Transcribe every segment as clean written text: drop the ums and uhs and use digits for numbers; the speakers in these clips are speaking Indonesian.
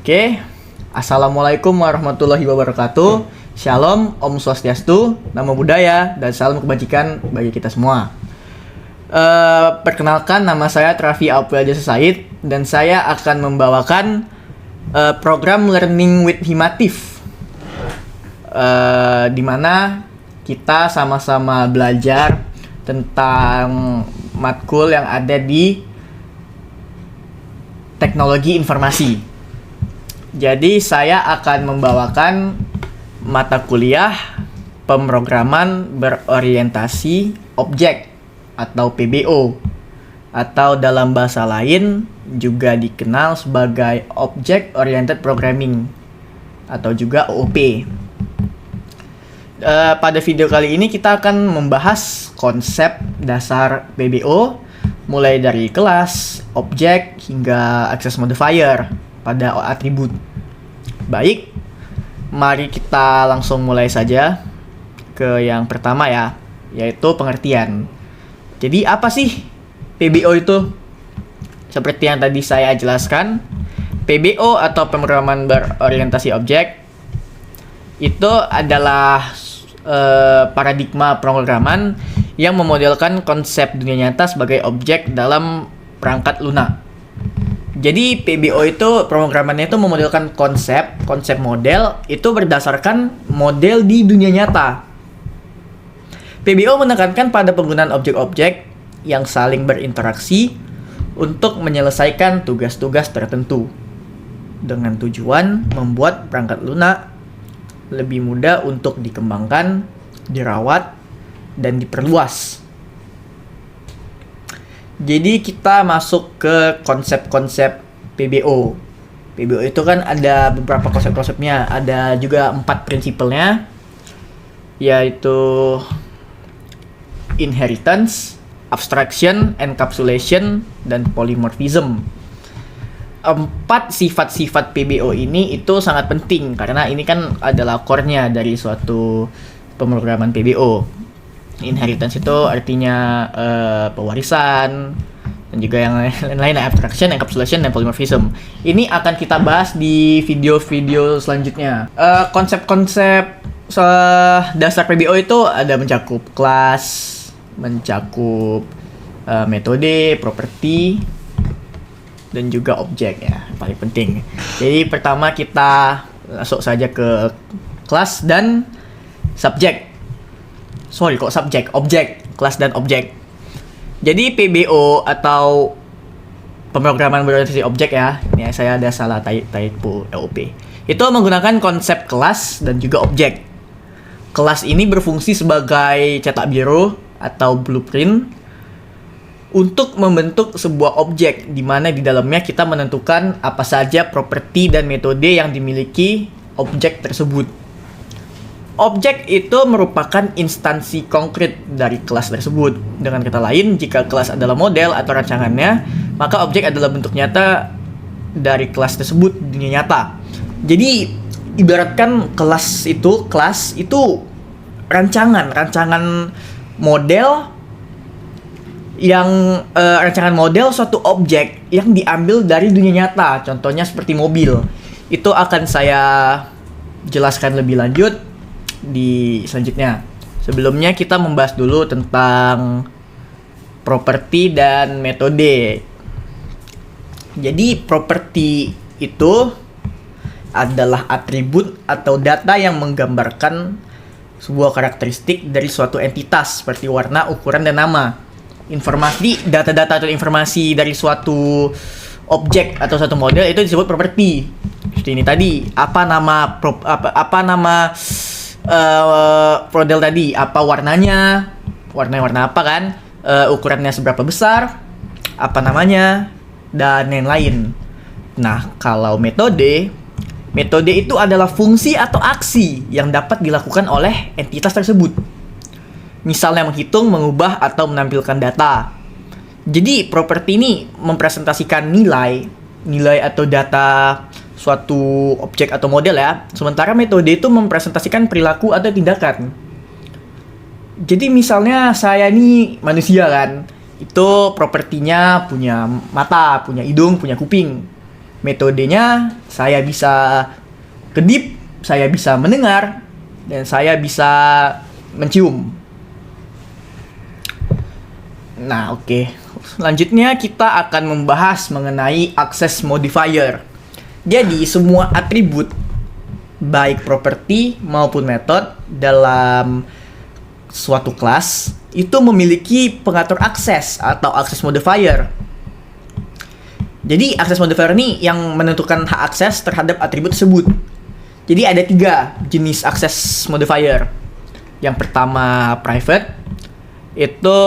Oke, Assalamualaikum warahmatullahi wabarakatuh. Shalom, Om Swastiastu, Namo Buddhaya, dan salam kebajikan bagi kita semua. Perkenalkan, nama saya Trafi April Jasa Said, dan saya akan membawakan program Learning with Himatif, di mana kita sama-sama belajar tentang matkul yang ada di teknologi informasi. Jadi saya akan membawakan mata kuliah pemrograman berorientasi objek atau PBO, atau dalam bahasa lain juga dikenal sebagai Object Oriented Programming atau juga OOP. Pada video kali ini kita akan membahas konsep dasar PBO, mulai dari kelas, objek, hingga access modifier pada atribut. Baik, mari kita langsung mulai saja ke yang pertama ya, yaitu pengertian. Jadi apa sih PBO itu? Seperti yang tadi saya jelaskan, PBO atau pemrograman berorientasi objek itu adalah paradigma pemrograman yang memodelkan konsep dunia nyata sebagai objek dalam perangkat lunak. Jadi PBO itu pemrogramannya itu memodelkan konsep model itu berdasarkan model di dunia nyata. PBO menekankan pada penggunaan objek-objek yang saling berinteraksi untuk menyelesaikan tugas-tugas tertentu dengan tujuan membuat perangkat lunak lebih mudah untuk dikembangkan, dirawat, dan diperluas. Jadi kita masuk ke konsep-konsep PBO. PBO itu kan ada beberapa konsep-konsepnya, ada juga 4 prinsipalnya, yaitu inheritance, abstraction, encapsulation, dan polymorphism. 4 sifat-sifat PBO ini itu sangat penting karena ini kan adalah core-nya dari suatu pemrograman PBO. Inheritance itu artinya pewarisan, dan juga yang lain-lain, abstraction, encapsulation, dan polymorphism. Ini akan kita bahas di video-video selanjutnya. Konsep-konsep dasar PBO itu ada mencakup kelas, mencakup metode, properti, dan juga objek ya, paling penting. Jadi pertama kita masuk saja ke kelas dan subjek. Objek, kelas dan objek. Jadi PBO atau pemrograman berorientasi objek ya, ini saya ada salah typo OOP. Itu menggunakan konsep kelas dan juga objek. Kelas ini berfungsi sebagai cetak biru atau blueprint untuk membentuk sebuah objek di mana di dalamnya kita menentukan apa saja properti dan metode yang dimiliki objek tersebut. Objek itu merupakan instansi konkret dari kelas tersebut. Dengan kata lain, jika kelas adalah model atau rancangannya, maka objek adalah bentuk nyata dari kelas tersebut di dunia nyata. Jadi ibaratkan kelas itu rancangan model yang rancangan model suatu objek yang diambil dari dunia nyata. Contohnya seperti mobil. Itu akan saya jelaskan lebih lanjut di selanjutnya. Sebelumnya kita membahas dulu tentang properti dan metode. Jadi properti itu adalah atribut atau data yang menggambarkan sebuah karakteristik dari suatu entitas seperti warna, ukuran, dan nama. Data-data atau informasi dari suatu objek atau suatu model itu disebut properti. Seperti ini tadi, apa nama model tadi, apa warnanya warna apa kan, ukurannya seberapa besar, apa namanya, dan lain-lain. Nah, kalau metode itu adalah fungsi atau aksi yang dapat dilakukan oleh entitas tersebut. Misalnya menghitung, mengubah, atau menampilkan data. Jadi properti ini mempresentasikan nilai atau data suatu objek atau model ya. Sementara metode itu mempresentasikan perilaku atau tindakan. Jadi misalnya saya ini manusia kan, itu propertinya punya mata, punya hidung, punya kuping. Metodenya saya bisa kedip, saya bisa mendengar, dan saya bisa mencium. Nah, oke. Selanjutnya kita akan membahas mengenai access modifier. Jadi, semua atribut baik properti maupun metode dalam suatu kelas itu memiliki pengatur akses atau access modifier. Jadi access modifier ini yang menentukan hak akses terhadap atribut tersebut. Jadi ada 3 jenis access modifier. Yang pertama private, itu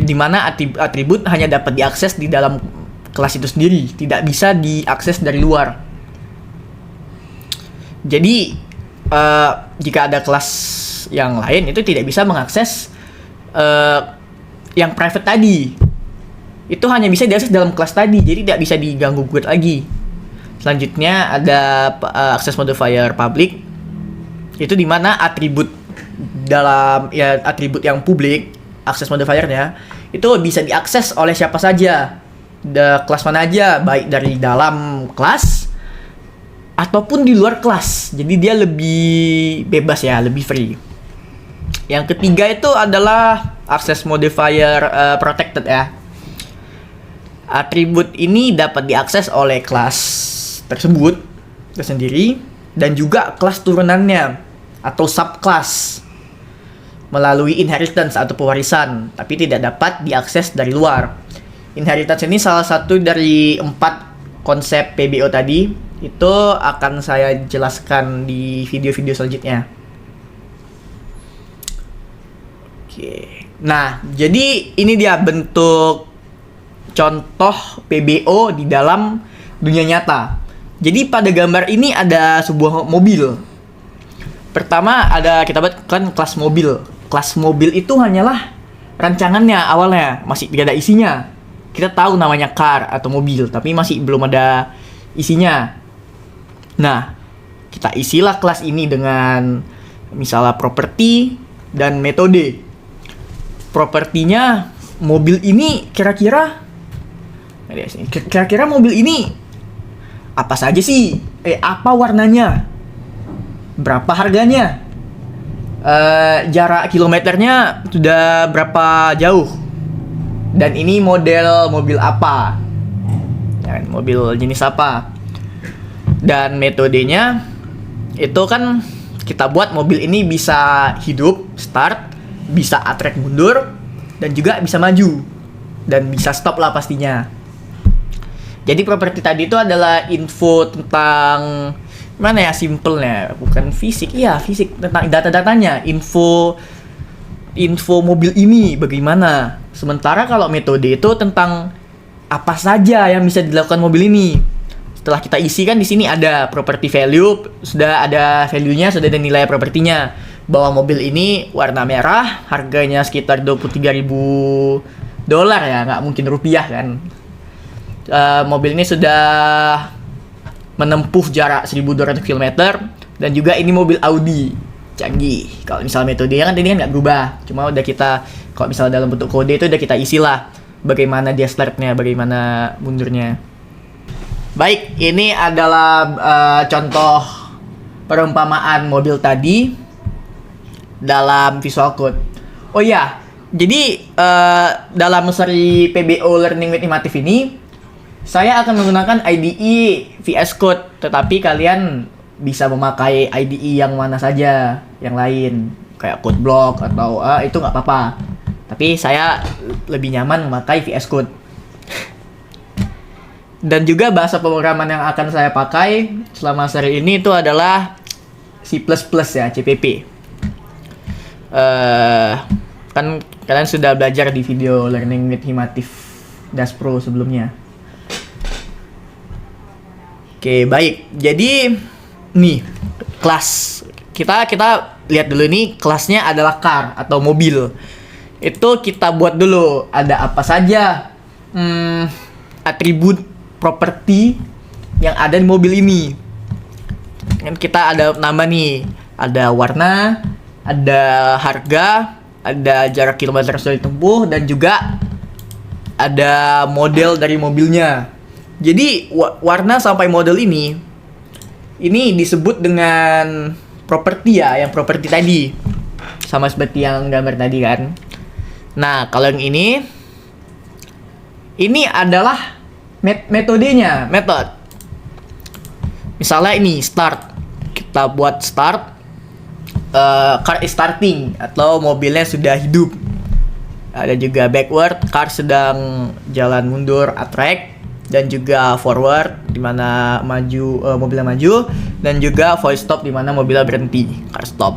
di mana atribut hanya dapat diakses di dalam kelas itu sendiri, tidak bisa diakses dari luar. Jadi jika ada kelas yang lain itu tidak bisa mengakses yang private tadi. Itu hanya bisa diakses dalam kelas tadi, jadi tidak bisa diganggu gugat lagi. Selanjutnya ada access modifier public, itu di mana atribut atribut yang publik, access modifiernya itu bisa diakses oleh siapa saja, kelas mana aja, baik dari dalam kelas ataupun di luar kelas. Jadi dia lebih bebas ya, lebih free. Yang ketiga itu adalah access modifier protected ya. Atribut ini dapat diakses oleh kelas tersebut tersendiri dan juga kelas turunannya atau subclass melalui inheritance atau pewarisan, tapi tidak dapat diakses dari luar. Inheritance ini salah satu dari 4 konsep PBO tadi. Itu akan saya jelaskan di video-video selanjutnya. Oke. Nah, jadi ini dia bentuk contoh PBO di dalam dunia nyata. Jadi pada gambar ini ada sebuah mobil. Pertama kita buat kan kelas mobil. Kelas mobil itu hanyalah rancangannya awalnya, masih tidak ada isinya. Kita tahu namanya car atau mobil, tapi masih belum ada isinya. Nah, kita isilah kelas ini dengan misalnya properti dan metode. Propertinya mobil ini kira-kira mobil ini apa saja sih? Apa warnanya? Berapa harganya? Jarak kilometernya sudah berapa jauh? Dan ini model mobil apa? Mobil jenis apa? Dan metodenya itu kan kita buat mobil ini bisa hidup, start, bisa attract mundur, dan juga bisa maju. Dan bisa stop lah pastinya. Jadi properti tadi itu adalah info tentang mana ya, simpelnya, bukan fisik, fisik, tentang data-datanya, info mobil ini bagaimana. Sementara kalau metode itu tentang apa saja yang bisa dilakukan mobil ini. Setelah kita isi kan di sini ada property value, sudah ada value-nya, sudah ada nilai propertinya. Bahwa mobil ini warna merah, harganya sekitar $23.000 ya, nggak mungkin rupiah kan. Mobil ini sudah menempuh jarak 1.200 km dan juga ini mobil Audi canggih. Kalau misalnya metodenya kan ini kan nggak berubah, cuma udah kita kalau misalnya dalam bentuk kode itu udah kita isilah bagaimana dia startnya, bagaimana mundurnya. Baik, ini adalah contoh perumpamaan mobil tadi dalam Visual Code. Oh iya, jadi dalam seri PBO Learning with Imative ini saya akan menggunakan IDE VS Code, tetapi kalian bisa memakai IDE yang mana saja, yang lain kayak Code Block atau itu nggak apa-apa. Tapi saya lebih nyaman memakai VS Code. Dan juga bahasa pemrograman yang akan saya pakai selama seri ini itu adalah C++ ya, CPP. Kan kalian sudah belajar di video Learning with Imative Dash Pro sebelumnya. Oke, baik. Jadi nih kelas kita lihat dulu nih, kelasnya adalah car atau mobil. Itu kita buat dulu ada apa saja atribut properti yang ada di mobil ini. Kan kita ada nama nih, ada warna, ada harga, ada jarak kilometer sudah ditempuh, dan juga ada model dari mobilnya. Jadi warna sampai model ini disebut dengan properti ya, yang properti tadi. Sama seperti yang gambar tadi kan. Nah, kalau yang ini adalah metodenya, metode. Misalnya ini start. Kita buat start, car is starting atau mobilnya sudah hidup. Ada juga backward, car sedang jalan mundur, attract, dan juga forward di mana maju, mobilnya maju, dan juga voice stop di mana mobilnya berhenti, car stop.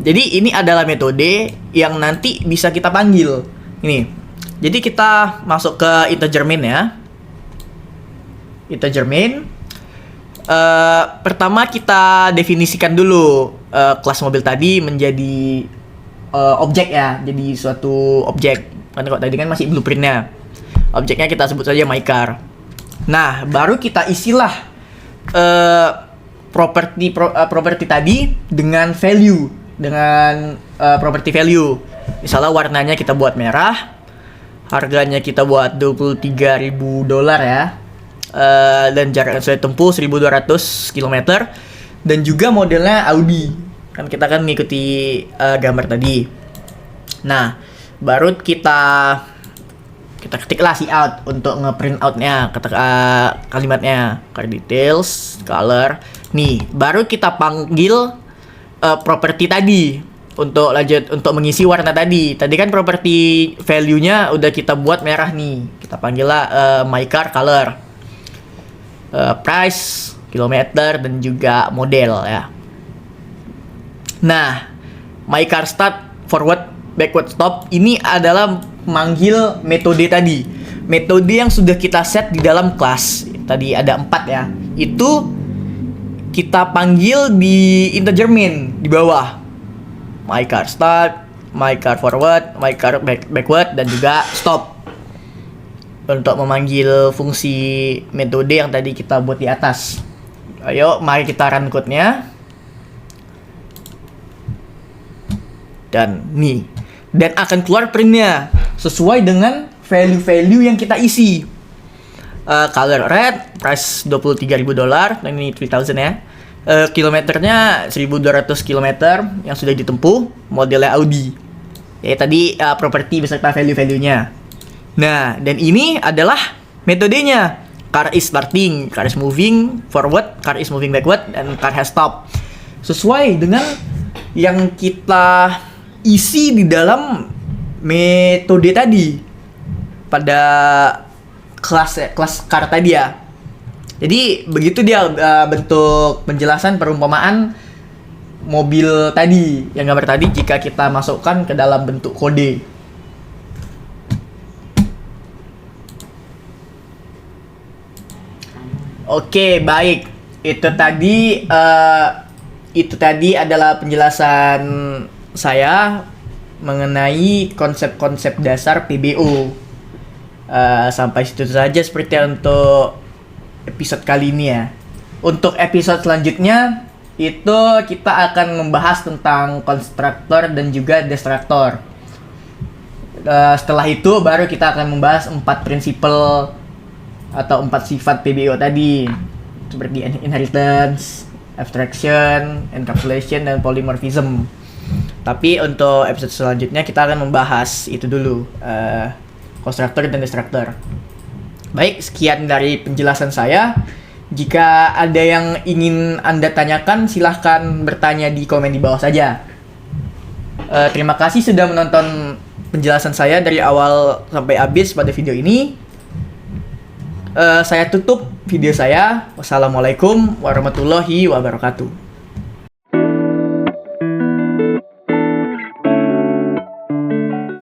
Jadi ini adalah metode yang nanti bisa kita panggil. Ini. Jadi kita masuk ke integer main ya. Integer main. Pertama kita definisikan dulu kelas mobil tadi menjadi objek ya, jadi suatu objek. Kan kok tadi kan masih blueprintnya. Objeknya kita sebut saja my car. Nah, baru kita isilah properti tadi dengan value, dengan property value. Misalnya warnanya kita buat merah, harganya kita buat $23.000 ya. Dan jarak yang sudah tempuh 1.200 km, dan juga modelnya Audi. Kan kita kan mengikuti gambar tadi. Nah, baru kita ketiklah si out untuk ngeprint outnya, kalimatnya, car details, color. Nih, baru kita panggil properti tadi untuk lanjut untuk mengisi warna tadi. Tadi kan properti value-nya udah kita buat merah nih. Kita panggillah my car color, price, kilometer, dan juga model ya. Nah, my car start, forward, backward, stop ini adalah manggil metode tadi. Metode yang sudah kita set di dalam kelas. Tadi ada 4 ya. Itu kita panggil di integer main di bawah. My car start, my car forward, my car backward, dan juga stop. Untuk memanggil fungsi metode yang tadi kita buat di atas. Ayo, mari kita run code-nya. Dan nih, dan akan keluar printnya sesuai dengan value-value yang kita isi. Color red, price $23.000, dan ini 3,000 ya. Kilometernya 1.200 km yang sudah ditempuh, modelnya Audi. Ya tadi properti beserta value-value-nya. Nah, dan ini adalah metodenya. Car is starting, car is moving forward, car is moving backward, dan car has stopped. Sesuai dengan yang kita isi di dalam metode tadi pada kelas car tadi ya. Jadi begitu dia bentuk penjelasan perumpamaan mobil tadi, yang gambar tadi jika kita masukkan ke dalam bentuk kode. Oke, baik. Itu tadi adalah penjelasan saya mengenai konsep-konsep dasar PBO. Sampai situ saja seperti untuk episode kali ini ya. Untuk episode selanjutnya itu kita akan membahas tentang konstruktor dan juga destruktor. Setelah itu baru kita akan membahas 4 prinsipal atau 4 sifat PBO tadi, seperti inheritance, abstraction, encapsulation, dan polymorphism. Tapi untuk episode selanjutnya kita akan membahas itu dulu, konstruktor dan destruktor. Baik, sekian dari penjelasan saya. Jika ada yang ingin Anda tanyakan, silahkan bertanya di komen di bawah saja. Terima kasih sudah menonton penjelasan saya dari awal sampai habis pada video ini. Saya tutup video saya. Wassalamualaikum warahmatullahi wabarakatuh.